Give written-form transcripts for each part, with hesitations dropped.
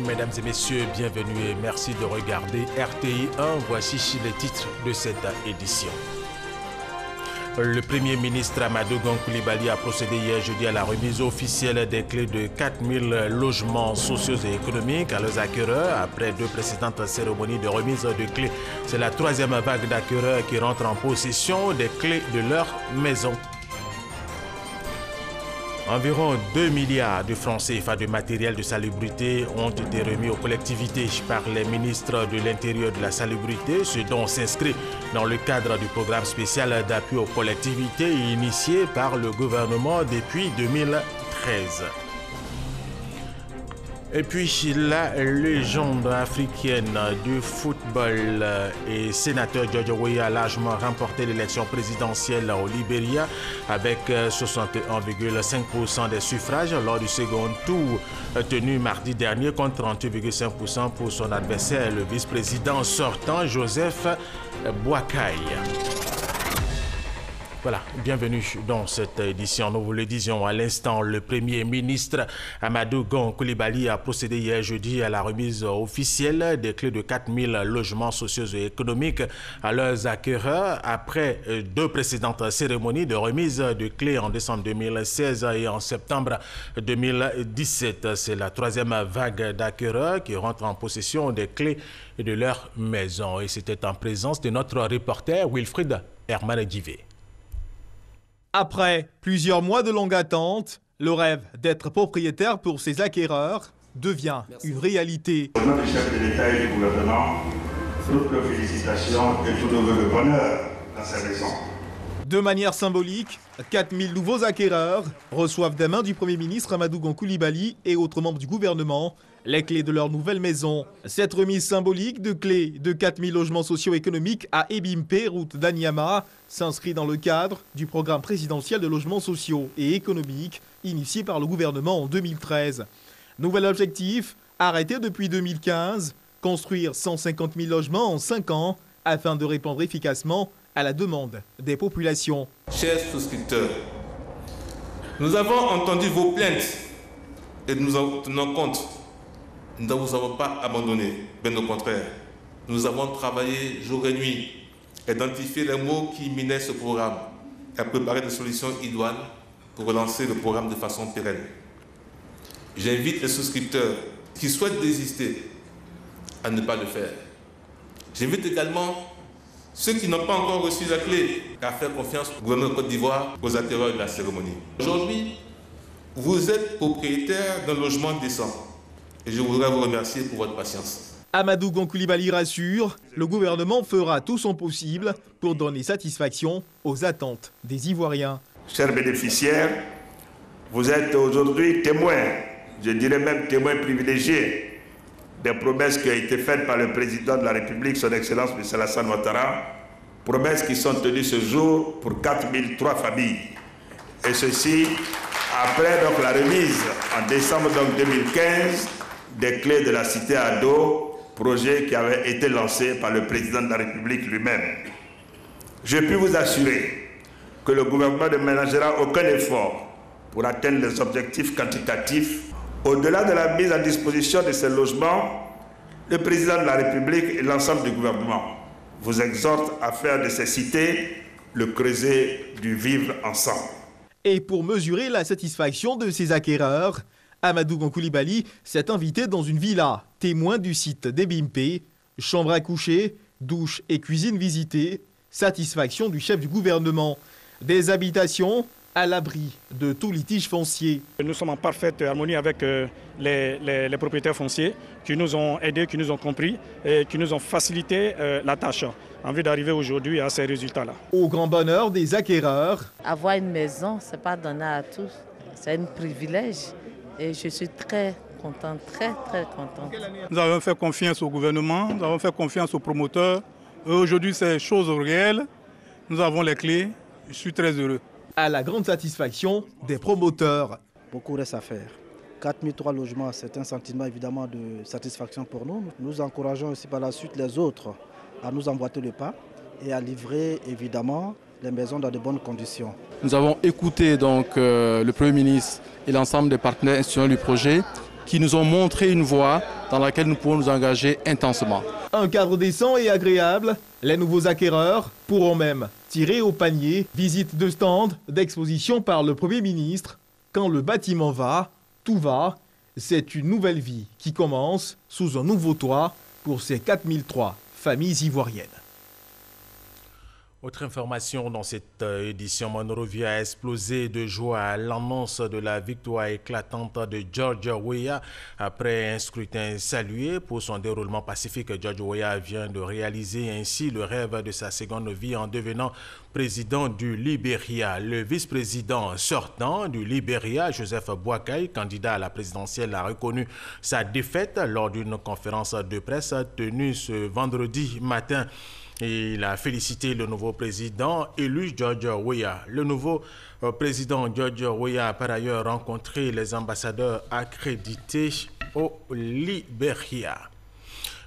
Mesdames et messieurs, bienvenue et merci de regarder RTI 1. Voici les titres de cette édition. Le Premier ministre Amadou Gon Coulibaly a procédé hier jeudi à la remise officielle des clés de 4000 logements sociaux et économiques à leurs acquéreurs. Après 2 précédentes cérémonies de remise de clés, c'est la 3e vague d'acquéreurs qui rentrent en possession des clés de leur maison. Environ 2 milliards de francs CFA de matériel de salubrité ont été remis aux collectivités par les ministres de l'Intérieur et de la Salubrité, ce dont s'inscrit dans le cadre du programme spécial d'appui aux collectivités initié par le gouvernement depuis 2013. Et puis la légende africaine du football et sénateur George Weah a largement remporté l'élection présidentielle au Libéria avec 61,5% des suffrages lors du second tour tenu mardi dernier contre 38,5% pour son adversaire, le vice-président sortant Joseph Boakai. Voilà, bienvenue dans cette édition. Nous vous le disions à l'instant, le Premier ministre Amadou Gon Coulibaly a procédé hier jeudi à la remise officielle des clés de 4000 logements sociaux et économiques à leurs acquéreurs après 2 précédentes cérémonies de remise de clés en décembre 2016 et en septembre 2017. C'est la 3e vague d'acquéreurs qui rentrent en possession des clés de leur maison. Et c'était en présence de notre reporter Wilfried Herman-Divé. Après plusieurs mois de longue attente, le rêve d'être propriétaire pour ses acquéreurs devient une réalité. Au nom du chef de l'État et du gouvernement, toutes nos félicitations et tous nos vœux de bonheur dans ces maisons. De manière symbolique, 4000 nouveaux acquéreurs reçoivent des mains du Premier ministre Amadou Gon Coulibaly et autres membres du gouvernement les clés de leur nouvelle maison. Cette remise symbolique de clés de 4000 logements socio-économiques à Ebimpe, route d'Anyama, s'inscrit dans le cadre du programme présidentiel de logements sociaux et économiques initié par le gouvernement en 2013. Nouvel objectif, arrêté depuis 2015, construire 150 000 logements en 5 ans afin de répondre efficacement à la demande des populations. Chers souscripteurs, nous avons entendu vos plaintes et nous en tenons compte. Nous ne vous avons pas abandonné, bien au contraire. Nous avons travaillé jour et nuit, identifié les mots qui minaient ce programme et préparé des solutions idoines pour relancer le programme de façon pérenne. J'invite les souscripteurs qui souhaitent désister à ne pas le faire. J'invite également ceux qui n'ont pas encore reçu la clé à faire confiance au gouvernement de Côte d'Ivoire, aux acquéreurs de la cérémonie. Aujourd'hui, vous êtes propriétaire d'un logement décent. Et je voudrais vous remercier pour votre patience. Amadou Gon Coulibaly rassure, le gouvernement fera tout son possible pour donner satisfaction aux attentes des Ivoiriens. Chers bénéficiaires, vous êtes aujourd'hui témoins, je dirais même témoins privilégiés, des promesses qui ont été faites par le président de la République, son Excellence M. Alassane Ouattara, promesses qui sont tenues ce jour pour 4003 familles. Et ceci après donc, la remise en décembre 2015 des clés de la cité Ado, projet qui avait été lancé par le président de la République lui-même. Je puis vous assurer que le gouvernement ne ménagera aucun effort pour atteindre les objectifs quantitatifs. Au-delà de la mise à disposition de ces logements, le président de la République et l'ensemble du gouvernement vous exhortent à faire de ces cités le creuset du vivre ensemble. Et pour mesurer la satisfaction de ses acquéreurs, Amadou Gon Coulibaly s'est invité dans une villa, témoin du site d'Ebimpe, chambre à coucher, douche et cuisine visitée, satisfaction du chef du gouvernement. Des habitations à l'abri de tout litige foncier. Nous sommes en parfaite harmonie avec les propriétaires fonciers qui nous ont aidés, qui nous ont compris et qui nous ont facilité la tâche en vue d'arriver aujourd'hui à ces résultats-là. Au grand bonheur des acquéreurs. Avoir une maison, ce n'est pas donné à tous, c'est un privilège. Et je suis très contente, très contente. Nous avons fait confiance au gouvernement, nous avons fait confiance aux promoteurs. Aujourd'hui, c'est chose réelle. Nous avons les clés. Je suis très heureux. À la grande satisfaction des promoteurs. Beaucoup reste à faire. 4003 logements, c'est un sentiment évidemment de satisfaction pour nous. Nous encourageons aussi par la suite les autres à nous emboîter le pas et à livrer évidemment les maisons dans de bonnes conditions. Nous avons écouté donc le Premier ministre et l'ensemble des partenaires institutionnels du projet qui nous ont montré une voie dans laquelle nous pouvons nous engager intensement. Un cadre décent et agréable, les nouveaux acquéreurs pourront même tirer au panier. Visite de stand, d'exposition par le Premier ministre. Quand le bâtiment va, tout va. C'est une nouvelle vie qui commence sous un nouveau toit pour ces 4003 familles ivoiriennes. Autre information dans cette édition, Monrovia a explosé de joie à l'annonce de la victoire éclatante de George Weah. Après un scrutin salué pour son déroulement pacifique, George Weah vient de réaliser ainsi le rêve de sa seconde vie en devenant président du Libéria. Le vice-président sortant du Libéria, Joseph Boakai, candidat à la présidentielle, a reconnu sa défaite lors d'une conférence de presse tenue ce vendredi matin. Il a félicité le nouveau président élu George Weah. Le nouveau président George Weah a par ailleurs rencontré les ambassadeurs accrédités au Libéria.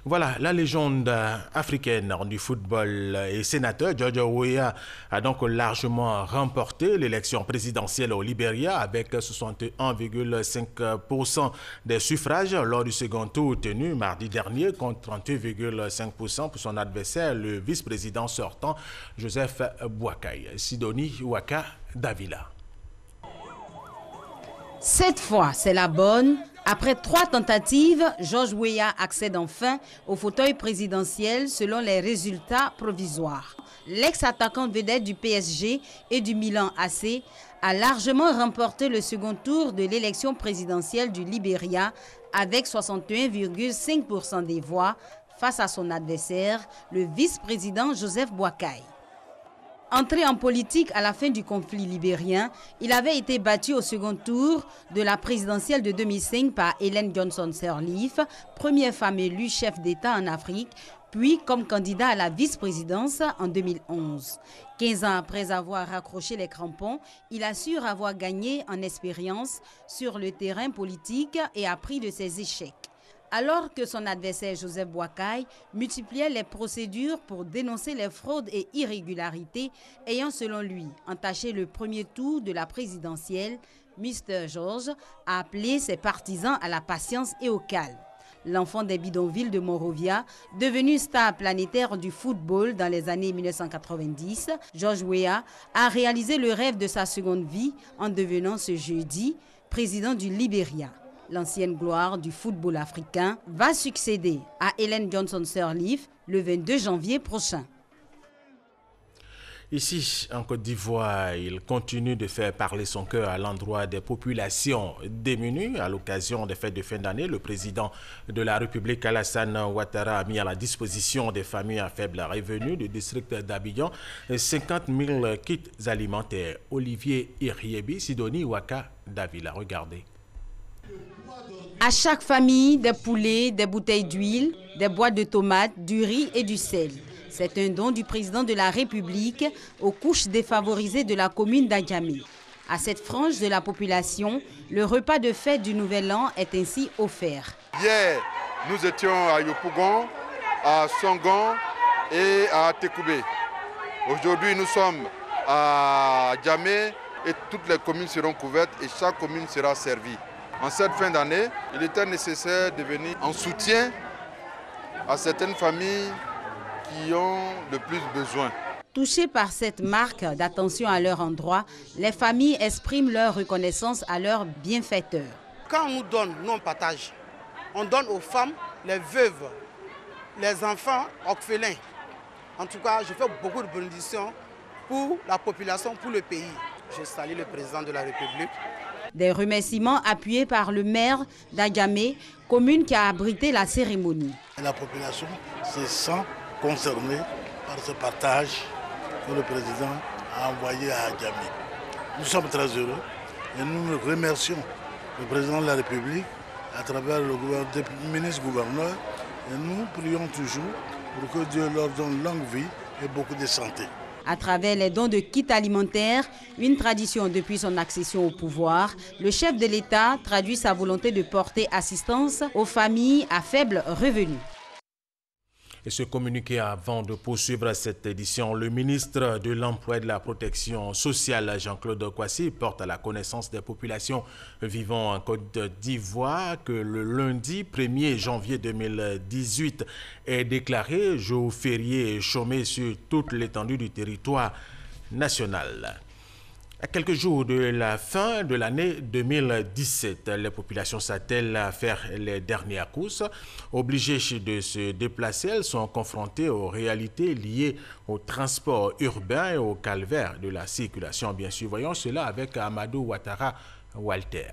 Voilà, la légende africaine du football et sénateur George Weah a donc largement remporté l'élection présidentielle au Libéria avec 61,5% des suffrages lors du second tour tenu mardi dernier contre 38,5% pour son adversaire, le vice-président sortant Joseph Boakai. Sidonie Ouaka Davila. Cette fois, c'est la bonne. Après 3 tentatives, George Weah accède enfin au fauteuil présidentiel selon les résultats provisoires. L'ex-attaquant vedette du PSG et du Milan AC a largement remporté le second tour de l'élection présidentielle du Libéria avec 61,5% des voix face à son adversaire, le vice-président Joseph Boakai. Entré en politique à la fin du conflit libérien, il avait été battu au second tour de la présidentielle de 2005 par Ellen Johnson Sirleaf, première femme élue chef d'État en Afrique, puis comme candidat à la vice-présidence en 2011. 15 ans après avoir raccroché les crampons, il assure avoir gagné en expérience sur le terrain politique et appris de ses échecs. Alors que son adversaire Joseph Boakai multipliait les procédures pour dénoncer les fraudes et irrégularités ayant selon lui entaché le premier tour de la présidentielle, Mr. George a appelé ses partisans à la patience et au calme. L'enfant des bidonvilles de Monrovia, devenu star planétaire du football dans les années 1990, George Weah a réalisé le rêve de sa seconde vie en devenant ce jeudi président du Libéria. L'ancienne gloire du football africain va succéder à Ellen Johnson Sirleaf le 22 janvier prochain. Ici, en Côte d'Ivoire, il continue de faire parler son cœur à l'endroit des populations démunies. À l'occasion des fêtes de fin d'année, le président de la République, Alassane Ouattara, a mis à la disposition des familles à faible revenu du district d'Abidjan 50 000 kits alimentaires. Olivier Iriebi, Sidonie Ouaka Davila. Regardez. À chaque famille, des poulets, des bouteilles d'huile, des boîtes de tomates, du riz et du sel. C'est un don du président de la République aux couches défavorisées de la commune d'Adjamé. À cette frange de la population, le repas de fête du Nouvel An est ainsi offert. Hier, nous étions à Yopougon, à Songon et à Tekoubé. Aujourd'hui, nous sommes à Adjamé et toutes les communes seront couvertes et chaque commune sera servie. En cette fin d'année, il était nécessaire de venir en soutien à certaines familles qui ont le plus besoin. Touchées par cette marque d'attention à leur endroit, les familles expriment leur reconnaissance à leurs bienfaiteurs. Quand on nous donne, nous on partage. On donne aux femmes, les veuves, les enfants orphelins. En tout cas, je fais beaucoup de bénédictions pour la population, pour le pays. Je salue le président de la République. Des remerciements appuyés par le maire d'Adjamé, commune qui a abrité la cérémonie. La population se sent concernée par ce partage que le président a envoyé à Adjamé. Nous sommes très heureux et nous remercions le président de la République à travers le ministre-gouverneur et nous prions toujours pour que Dieu leur donne longue vie et beaucoup de santé. À travers les dons de kits alimentaires, une tradition depuis son accession au pouvoir, le chef de l'État traduit sa volonté de porter assistance aux familles à faible revenu. Et ce communiqué avant de poursuivre cette édition, le ministre de l'Emploi et de la Protection sociale, Jean-Claude Kwasi, porte à la connaissance des populations vivant en Côte d'Ivoire que le lundi 1er janvier 2018 est déclaré jour férié et chômé sur toute l'étendue du territoire national. À quelques jours de la fin de l'année 2017, les populations s'attellent à faire les dernières courses. Obligées de se déplacer, elles sont confrontées aux réalités liées au transport urbain et au calvaire de la circulation. Bien sûr, voyons cela avec Amadou Ouattara Walter.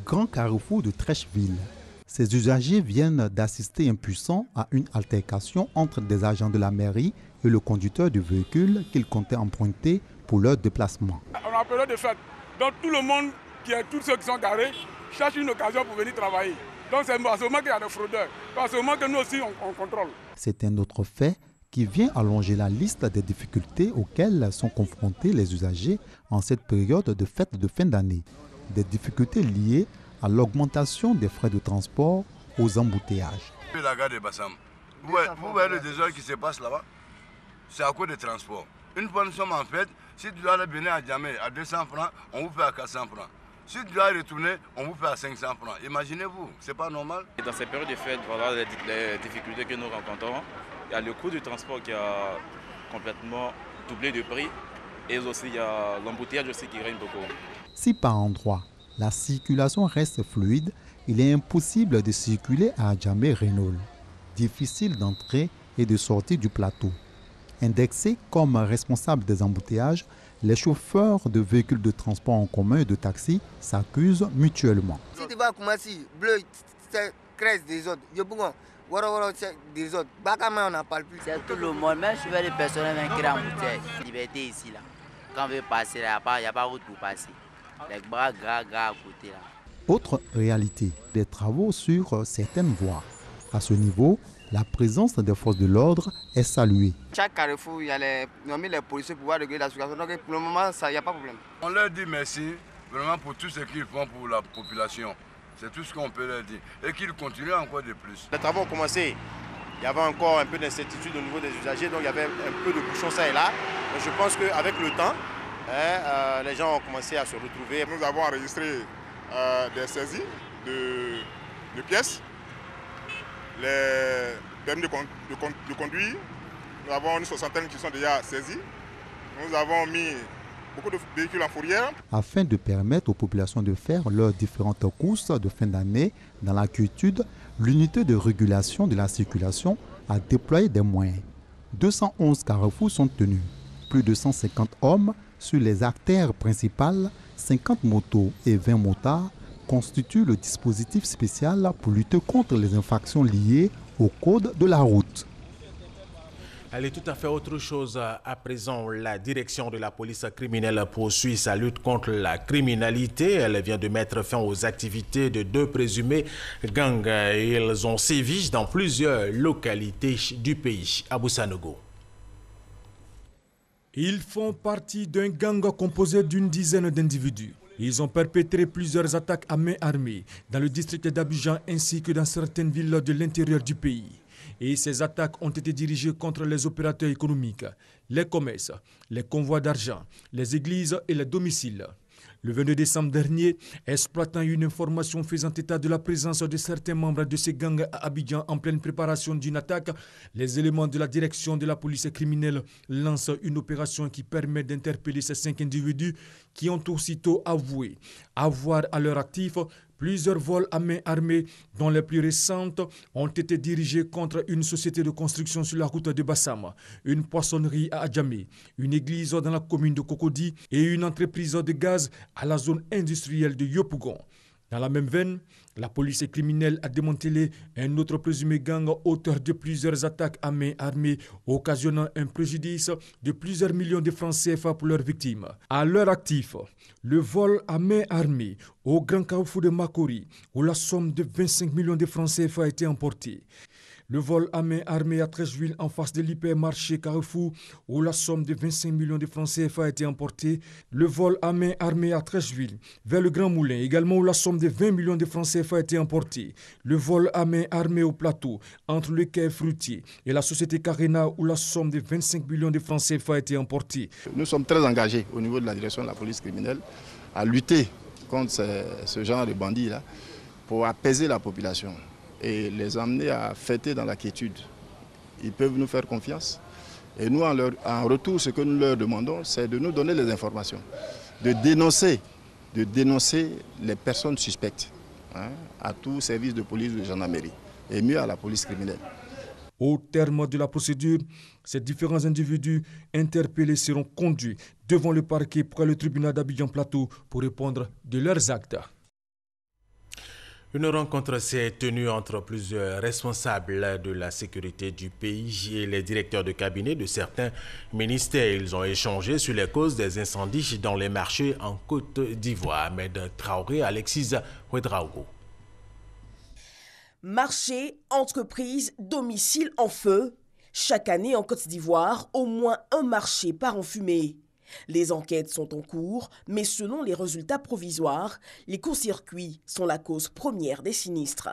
Grand carrefour de Trècheville. Ces usagers viennent d'assister impuissants à une altercation entre des agents de la mairie et le conducteur du véhicule qu'ils comptaient emprunter pour leur déplacement. On a période de fête, donc tout le monde, tous ceux qui sont garés, cherchent une occasion pour venir travailler. Donc c'est à ce moment qu'il y a des fraudeurs, à ce moment que nous aussi on contrôle. C'est un autre fait qui vient allonger la liste des difficultés auxquelles sont confrontés les usagers en cette période de fête de fin d'année. Des difficultés liées à l'augmentation des frais de transport aux embouteillages. La gare de Bassam, vous voyez le désordre qui se passe là-bas, c'est à cause des transports. Une fois nous sommes en fête, si tu dois venir à Djamé à 200 francs, on vous fait à 400 francs. Si tu dois retourner, on vous fait à 500 francs. Imaginez-vous, c'est pas normal. Dans ces périodes de fête, voilà les difficultés que nous rencontrons. Il y a le coût du transport qui a complètement doublé de prix et aussi il y a l'embouteillage aussi qui règne beaucoup. Si par endroits, la circulation reste fluide, il est impossible de circuler à Djamé-Renault. Difficile d'entrer et de sortir du plateau. Indexés comme responsables des embouteillages, les chauffeurs de véhicules de transport en commun et de taxi s'accusent mutuellement. Si tu vas à Koumassi, bleu, c'est 13 des autres. C'est des autres. Bakama, on n'en parle plus. C'est tout le monde, même si les personnes qui ont une liberté ici. Là. Quand on veut passer, il n'y a pas de route pour passer. Les bras gras à côté là. Autre réalité, des travaux sur certaines voies. À ce niveau, la présence des forces de l'ordre est saluée. Chaque carrefour, il y a les policiers pour réguler la circulation. Donc pour le moment, il n'y a pas de problème. On leur dit merci vraiment pour tout ce qu'ils font pour la population. C'est tout ce qu'on peut leur dire. Et qu'ils continuent encore de plus. Les travaux ont commencé. Il y avait encore un peu d'incertitude au niveau des usagers. Donc il y avait un peu de bouchons ça et là. Donc, je pense qu'avec le temps, les gens ont commencé à se retrouver. Nous avons enregistré des saisies de pièces, les permis de conduire. Nous avons une soixantaine qui sont déjà saisis. Nous avons mis beaucoup de véhicules en fourrière. Afin de permettre aux populations de faire leurs différentes courses de fin d'année dans la quiétude, l'unité de régulation de la circulation a déployé des moyens. 211 carrefours sont tenus. Plus de 150 hommes sur les artères principales, 50 motos et 20 motards constituent le dispositif spécial pour lutter contre les infractions liées au code de la route. Allez, tout à fait autre chose. À présent, la direction de la police criminelle poursuit sa lutte contre la criminalité. Elle vient de mettre fin aux activités de deux présumés gangs. Ils ont sévi dans plusieurs localités du pays. Abou Sanogo. Ils font partie d'un gang composé d'une dizaine d'individus. Ils ont perpétré plusieurs attaques à main armée dans le district d'Abidjan ainsi que dans certaines villes de l'intérieur du pays. Et ces attaques ont été dirigées contre les opérateurs économiques, les commerces, les convois d'argent, les églises et les domiciles. Le 22 décembre dernier, exploitant une information faisant état de la présence de certains membres de ces gangs à Abidjan en pleine préparation d'une attaque, les éléments de la direction de la police criminelle lancent une opération qui permet d'interpeller ces 5 individus qui ont aussitôt avoué avoir à leur actif plusieurs vols à main armée, dont les plus récentes ont été dirigées contre une société de construction sur la route de Bassam, une poissonnerie à Adjamé, une église dans la commune de Cocody et une entreprise de gaz à la zone industrielle de Yopougon. Dans la même veine, la police criminelle a démantelé un autre présumé gang auteur de plusieurs attaques à main armée, occasionnant un préjudice de plusieurs millions de francs CFA pour leurs victimes. À leur actif, le vol à main armée au Grand Carrefour de Makori, où la somme de 25 millions de francs CFA a été emportée. Le vol à main armée à Treichville en face de l'hypermarché Carrefour où la somme de 25 millions de francs CFA a été emportée. Le vol à main armée à Treichville vers le Grand Moulin également où la somme de 20 millions de francs CFA a été emportée. Le vol à main armée au plateau entre le quai fruitier et la société Carena où la somme de 25 millions de francs CFA a été emportée. Nous sommes très engagés au niveau de la direction de la police criminelle à lutter contre ce genre de bandits-là pour apaiser la population et les amener à fêter dans la quiétude. Ils peuvent nous faire confiance. Et nous, en retour, ce que nous leur demandons, c'est de nous donner les informations, de dénoncer les personnes suspectes à tout service de police ou de gendarmerie, et mieux à la police criminelle. Au terme de la procédure, ces différents individus interpellés seront conduits devant le parquet près le tribunal d'Abidjan-Plateau pour répondre de leurs actes. Une rencontre s'est tenue entre plusieurs responsables de la sécurité du pays et les directeurs de cabinet de certains ministères. Ils ont échangé sur les causes des incendies dans les marchés en Côte d'Ivoire. Ahmed Traoré, Alexis Ouedraogo. Marchés, entreprises, domiciles en feu. Chaque année en Côte d'Ivoire, au moins un marché part en fumée. Les enquêtes sont en cours, mais selon les résultats provisoires, les courts-circuits sont la cause première des sinistres.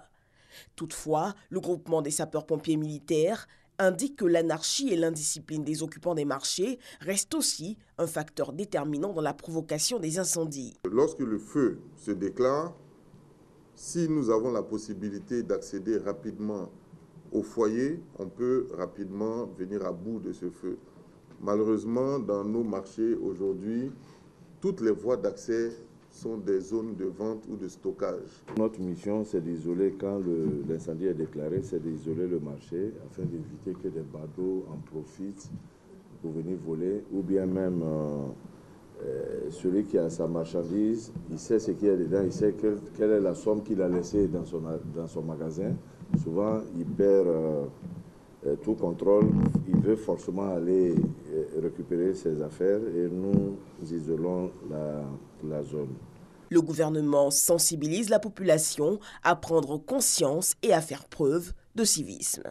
Toutefois, le groupement des sapeurs-pompiers militaires indique que l'anarchie et l'indiscipline des occupants des marchés restent aussi un facteur déterminant dans la provocation des incendies. Lorsque le feu se déclare, si nous avons la possibilité d'accéder rapidement au foyer, on peut rapidement venir à bout de ce feu. Malheureusement, dans nos marchés aujourd'hui, toutes les voies d'accès sont des zones de vente ou de stockage. Notre mission, c'est d'isoler, quand l'incendie est déclaré, c'est d'isoler le marché afin d'éviter que des badauds en profitent pour venir voler, ou bien même celui qui a sa marchandise, il sait ce qu'il y a dedans, il sait quelle est la somme qu'il a laissée dans son magasin. Souvent, il perd tout contrôle, il veut forcément aller récupérer ses affaires et nous isolons la zone. Le gouvernement sensibilise la population à prendre conscience et à faire preuve de civisme.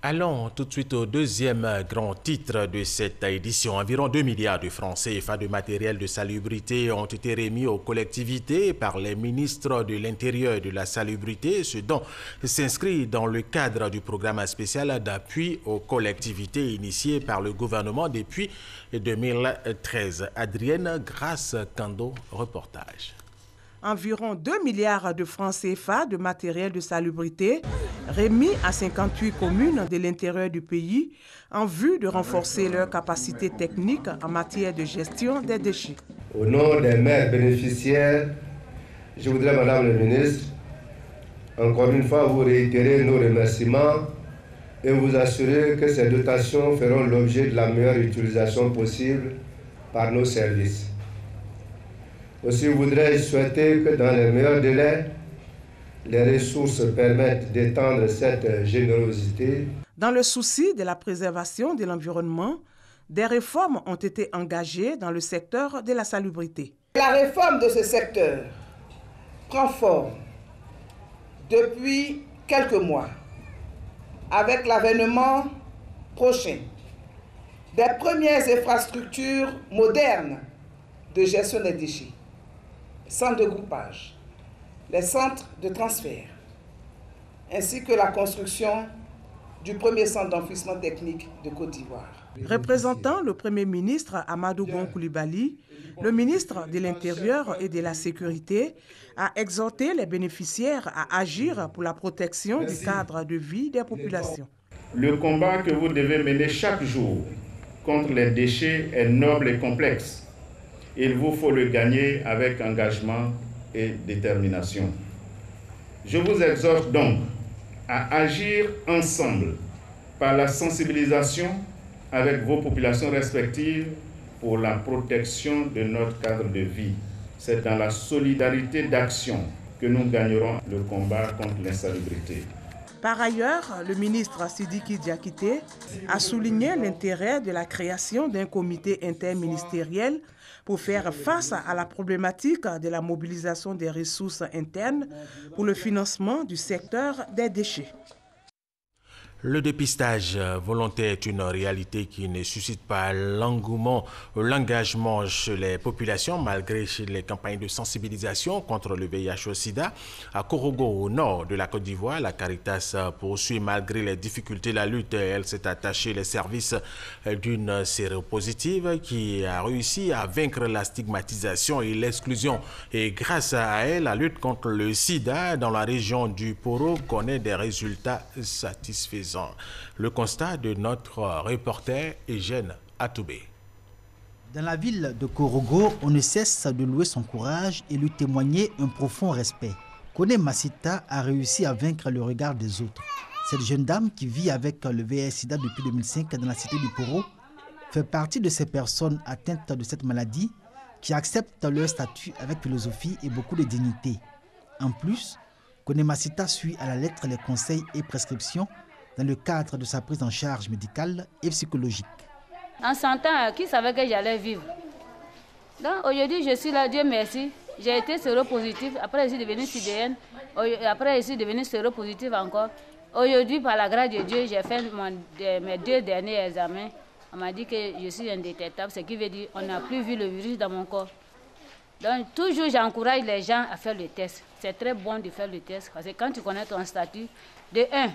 Allons tout de suite au deuxième grand titre de cette édition. Environ 2 milliards de francs CFA de matériel de salubrité ont été remis aux collectivités par les ministres de l'Intérieur et de la Salubrité, ce dont s'inscrit dans le cadre du programme spécial d'appui aux collectivités initié par le gouvernement depuis 2013. Adrienne Grasse-Kando, reportage. Environ 2 milliards de francs CFA de matériel de salubrité remis à 58 communes de l'intérieur du pays en vue de renforcer leur capacité technique en matière de gestion des déchets. Au nom des maires bénéficiaires, je voudrais, Madame la Ministre, encore une fois vous réitérer nos remerciements et vous assurer que ces dotations feront l'objet de la meilleure utilisation possible par nos services. Aussi voudrais-je souhaiter que dans les meilleurs délais, les ressources permettent d'étendre cette générosité. Dans le souci de la préservation de l'environnement, des réformes ont été engagées dans le secteur de la salubrité. La réforme de ce secteur prend forme depuis quelques mois avec l'avènement prochain des premières infrastructures modernes de gestion des déchets. Centres de groupage, les centres de transfert, ainsi que la construction du premier centre d'enfouissement technique de Côte d'Ivoire. Représentant le Premier ministre Amadou Gon Coulibaly, le ministre de l'Intérieur et de la Sécurité a exhorté les bénéficiaires à agir pour la protection du cadre de vie des populations. Le combat que vous devez mener chaque jour contre les déchets est noble et complexe. Il vous faut le gagner avec engagement et détermination. Je vous exhorte donc à agir ensemble par la sensibilisation avec vos populations respectives pour la protection de notre cadre de vie. C'est dans la solidarité d'action que nous gagnerons le combat contre l'insalubrité. Par ailleurs, le ministre Sidiki Diakité a souligné l'intérêt de la création d'un comité interministériel pour faire face à la problématique de la mobilisation des ressources internes pour le financement du secteur des déchets. Le dépistage volontaire est une réalité qui ne suscite pas l'engouement ou l'engagement chez les populations malgré les campagnes de sensibilisation contre le VIH au sida. À Korogo, au nord de la Côte d'Ivoire, la Caritas poursuit malgré les difficultés la lutte. Elle s'est attachée les services d'une séropositive qui a réussi à vaincre la stigmatisation et l'exclusion. Et grâce à elle, la lutte contre le sida dans la région du Poro connaît des résultats satisfaisants. Le constat de notre reporter Eugène Atoubé. Dans la ville de Korogo, on ne cesse de louer son courage et lui témoigner un profond respect. Kone Masita a réussi à vaincre le regard des autres. Cette jeune dame qui vit avec le VIH-Sida depuis 2005 dans la cité du Poro fait partie de ces personnes atteintes de cette maladie qui acceptent leur statut avec philosophie et beaucoup de dignité. En plus, Kone Masita suit à la lettre les conseils et prescriptions dans le cadre de sa prise en charge médicale et psychologique. En 100 ans, qui savait que j'allais vivre? Donc aujourd'hui, je suis là, Dieu merci. J'ai été séropositif, après je suis devenue sidéenne, après je suis devenue séropositif encore. Aujourd'hui, par la grâce de Dieu, j'ai fait mes 2 derniers examens. On m'a dit que je suis indétectable, ce qui veut dire qu'on n'a plus vu le virus dans mon corps. Donc toujours, j'encourage les gens à faire le test. C'est très bon de faire le test, parce que quand tu connais ton statut, de 1,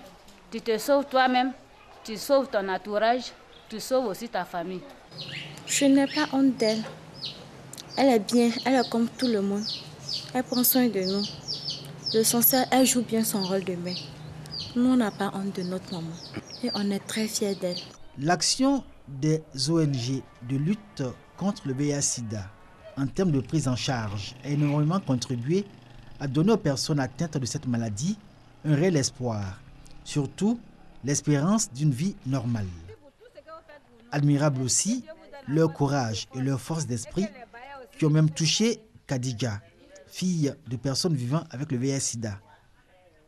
tu te sauves toi-même, tu sauves ton entourage, tu sauves aussi ta famille. Je n'ai pas honte d'elle. Elle est bien, elle est comme tout le monde. Elle prend soin de nous. L'essentiel, elle joue bien son rôle de mère. Nous, on n'a pas honte de notre maman. Et on est très fiers d'elle. L'action des ONG de lutte contre le VIH-Sida en termes de prise en charge a énormément contribué à donner aux personnes atteintes de cette maladie un réel espoir. Surtout, l'espérance d'une vie normale. Admirable aussi, leur courage et leur force d'esprit qui ont même touché Kadija, fille de personnes vivant avec le VIH-Sida.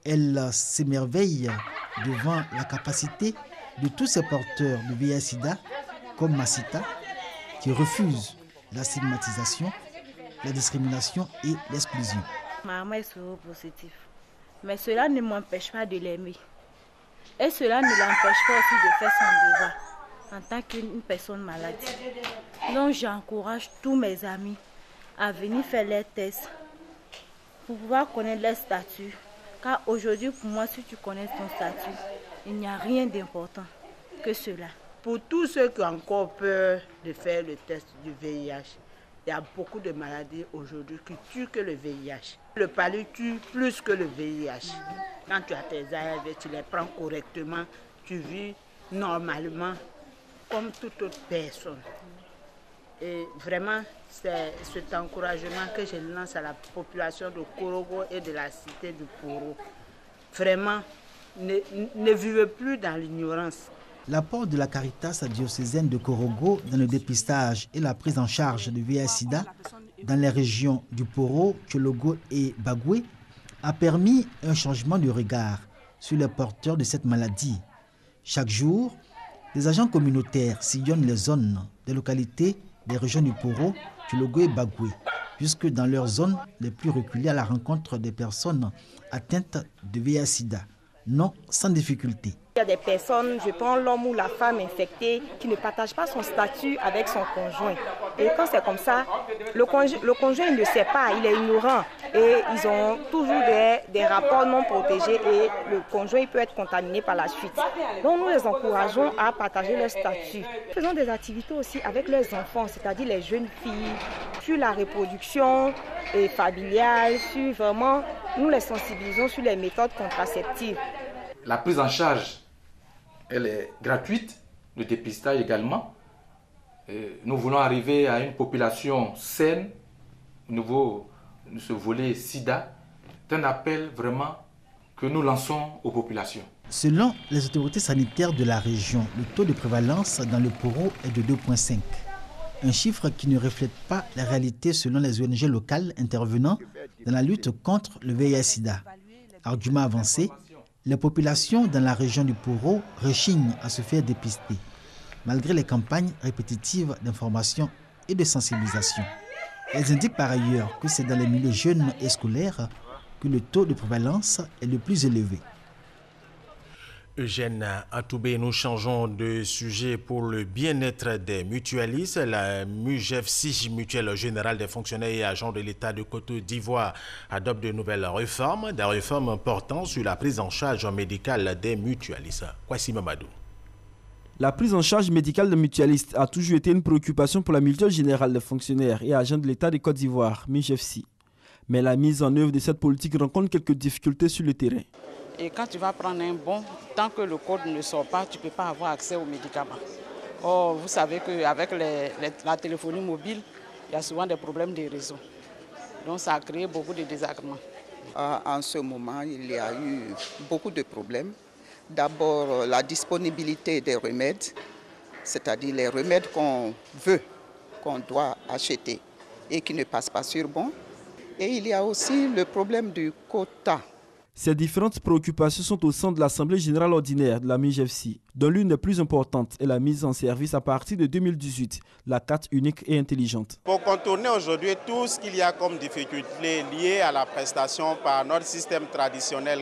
Elle s'émerveille devant la capacité de tous ces porteurs de VIH-Sida, comme Masita, qui refusent la stigmatisation, la discrimination et l'exclusion. Maman est séropositive, mais cela ne m'empêche pas de l'aimer. Et cela ne l'empêche pas aussi de faire son devoir en tant qu'une personne malade. Donc j'encourage tous mes amis à venir faire les tests pour pouvoir connaître leur statut. Car aujourd'hui, pour moi, si tu connais ton statut, il n'y a rien d'important que cela. Pour tous ceux qui ont encore peur de faire le test du VIH, il y a beaucoup de maladies aujourd'hui qui tuent que le VIH. Le palu tue plus que le VIH. Quand tu as tes ARV, tu les prends correctement, tu vis normalement comme toute autre personne. Et vraiment, c'est cet encouragement que je lance à la population de Korogo et de la cité du Poro. Vraiment, ne vivez plus dans l'ignorance. L'apport de la Caritas diocésaine de Korogo dans le dépistage et la prise en charge du VIH-Sida dans les régions du Poro, Tchologo et Bagoué a permis un changement de regard sur les porteurs de cette maladie. Chaque jour, des agents communautaires sillonnent les zones des localités des régions du Poro, Tchologo et Bagoué, jusque dans leurs zones les plus reculées à la rencontre des personnes atteintes de VIH-Sida, non sans difficulté. Il y a des personnes, je prends l'homme ou la femme infectée, qui ne partagent pas son statut avec son conjoint. Et quand c'est comme ça, le conjoint il ne sait pas, il est ignorant. Et ils ont toujours des rapports non protégés et le conjoint il peut être contaminé par la suite. Donc nous les encourageons à partager leur statut. Faisons des activités aussi avec leurs enfants, c'est-à-dire les jeunes filles, sur la reproduction familiale, sur vraiment, nous les sensibilisons sur les méthodes contraceptives. La prise en charge, elle est gratuite, le dépistage également. Nous voulons arriver à une population saine au niveau de ce volet SIDA. C'est un appel vraiment que nous lançons aux populations. Selon les autorités sanitaires de la région, le taux de prévalence dans le Poro est de 2,5. Un chiffre qui ne reflète pas la réalité selon les ONG locales intervenant dans la lutte contre le VIH-Sida. Argument avancé, les populations dans la région du Poro rechignent à se faire dépister, malgré les campagnes répétitives d'information et de sensibilisation. Elles indiquent par ailleurs que c'est dans les milieux jeunes et scolaires que le taux de prévalence est le plus élevé. Eugène Atoubé, nous changeons de sujet pour le bien-être des mutualistes. La MUGEFSI, Mutuelle Générale des Fonctionnaires et Agents de l'État de Côte d'Ivoire, adopte de nouvelles réformes, des réformes portant sur la prise en charge médicale des mutualistes. Kwasi Mamadou. La prise en charge médicale des mutualistes a toujours été une préoccupation pour la Mutuelle Générale des Fonctionnaires et Agents de l'État de Côte d'Ivoire, MUGEFSI. Mais la mise en œuvre de cette politique rencontre quelques difficultés sur le terrain. Et quand tu vas prendre un bon, tant que le code ne sort pas, tu ne peux pas avoir accès aux médicaments. Or, vous savez qu'avec la téléphonie mobile, il y a souvent des problèmes de réseau. Donc ça a créé beaucoup de désagréments. En ce moment, il y a eu beaucoup de problèmes. D'abord, la disponibilité des remèdes, c'est-à-dire les remèdes qu'on veut, qu'on doit acheter et qui ne passent pas sur bon. Et il y a aussi le problème du quota. Ces différentes préoccupations sont au centre de l'Assemblée générale ordinaire de la MUGEFSI, dont l'une des plus importantes est la mise en service à partir de 2018, la carte unique et intelligente. Pour contourner aujourd'hui tout ce qu'il y a comme difficultés liées à la prestation par notre système traditionnel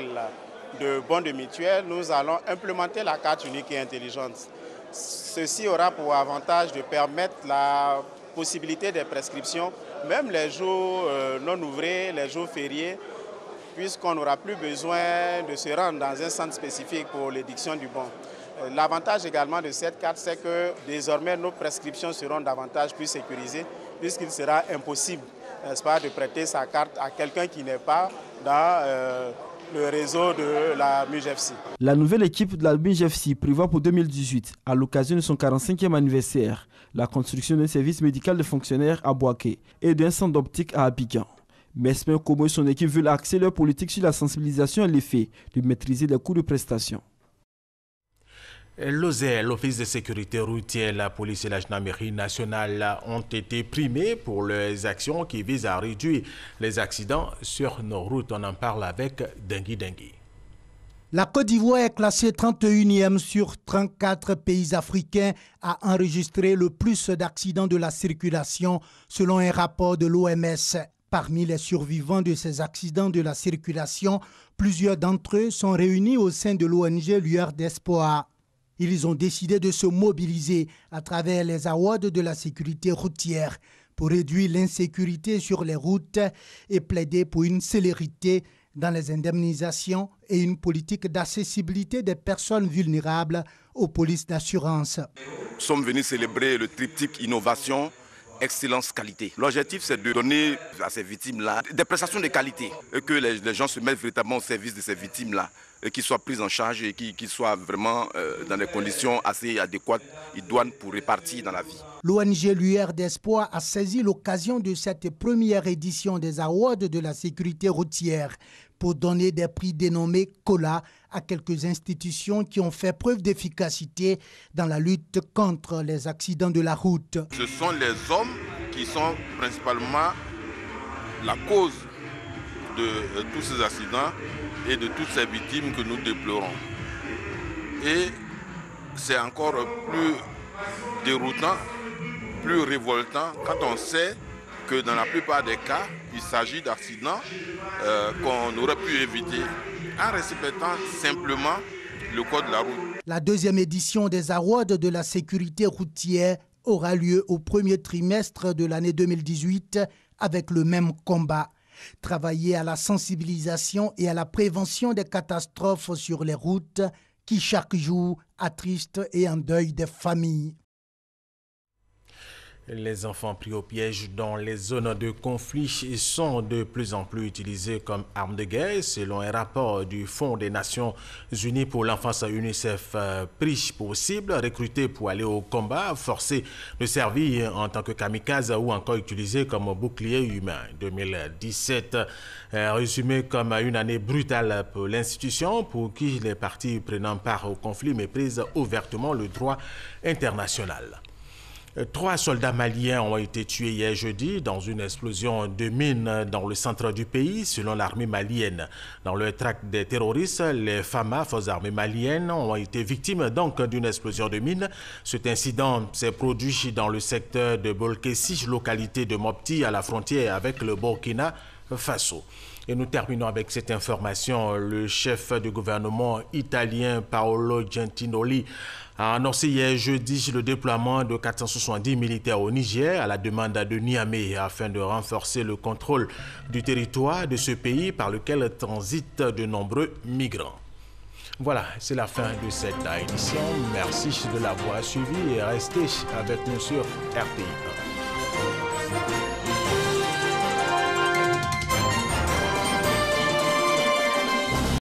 de bons de mutuelle, nous allons implémenter la carte unique et intelligente. Ceci aura pour avantage de permettre la possibilité des prescriptions, même les jours non ouvrés, les jours fériés, puisqu'on n'aura plus besoin de se rendre dans un centre spécifique pour l'édiction du bon. L'avantage également de cette carte, c'est que désormais nos prescriptions seront davantage plus sécurisées, puisqu'il sera impossible, n'est-ce pas, de prêter sa carte à quelqu'un qui n'est pas dans le réseau de la MUGEFSI. La nouvelle équipe de la MUGEFSI prévoit pour 2018, à l'occasion de son 45e anniversaire, la construction d'un service médical de fonctionnaires à Boaké et d'un centre d'optique à Abidjan. Mesmer Komo et son équipe veulent axer leur politique sur la sensibilisation et l'effet de maîtriser les coûts de prestation. L'OSER, l'Office de sécurité routière, la police et la gendarmerie nationale ont été primés pour leurs actions qui visent à réduire les accidents sur nos routes. On en parle avec Dengui Dengui. La Côte d'Ivoire est classée 31e sur 34 pays africains à enregistrer le plus d'accidents de la circulation selon un rapport de l'OMS. Parmi les survivants de ces accidents de la circulation, plusieurs d'entre eux sont réunis au sein de l'ONG Lueur d'Espoir. Ils ont décidé de se mobiliser à travers les awards de la sécurité routière pour réduire l'insécurité sur les routes et plaider pour une célérité dans les indemnisations et une politique d'accessibilité des personnes vulnérables aux polices d'assurance. Nous sommes venus célébrer le triptyque innovation, excellence, qualité. L'objectif, c'est de donner à ces victimes-là des prestations de qualité et que les gens se mettent véritablement au service de ces victimes-là et qu'ils soient pris en charge et qu'ils soient vraiment dans des conditions assez adéquates, idoines pour répartir dans la vie. L'ONG Lueur d'Espoir a saisi l'occasion de cette première édition des Awards de la sécurité routière pour donner des prix dénommés COLA à quelques institutions qui ont fait preuve d'efficacité dans la lutte contre les accidents de la route. Ce sont les hommes qui sont principalement la cause de tous ces accidents et de toutes ces victimes que nous déplorons. Et c'est encore plus déroutant, plus révoltant quand on sait que dans la plupart des cas, il s'agit d'accidents qu'on aurait pu éviter en respectant simplement le code de la route. La deuxième édition des Awards de la sécurité routière aura lieu au premier trimestre de l'année 2018 avec le même combat. Travailler à la sensibilisation et à la prévention des catastrophes sur les routes qui chaque jour attristent et endeuillent des familles. Les enfants pris au piège dans les zones de conflit sont de plus en plus utilisés comme armes de guerre, selon un rapport du Fonds des Nations Unies pour l'enfance UNICEF. Pris pour cible, recrutés pour aller au combat, forcés de servir en tant que kamikaze ou encore utilisés comme bouclier humain. 2017 résumé comme une année brutale pour l'institution, pour qui les parties prenant part au conflit méprisent ouvertement le droit international. 3 soldats maliens ont été tués hier jeudi dans une explosion de mines dans le centre du pays, selon l'armée malienne. Dans le traque des terroristes, les FAMA, forces armées maliennes, ont été victimes donc d'une explosion de mines. Cet incident s'est produit dans le secteur de Bolkessi, localité de Mopti, à la frontière avec le Burkina Faso. Et nous terminons avec cette information. Le chef du gouvernement italien Paolo Gentiloni a annoncé hier jeudi le déploiement de 470 militaires au Niger à la demande de Niamey afin de renforcer le contrôle du territoire de ce pays par lequel transitent de nombreux migrants. Voilà, c'est la fin de cette édition. Merci de l'avoir suivi et restez avec nous sur RTI1.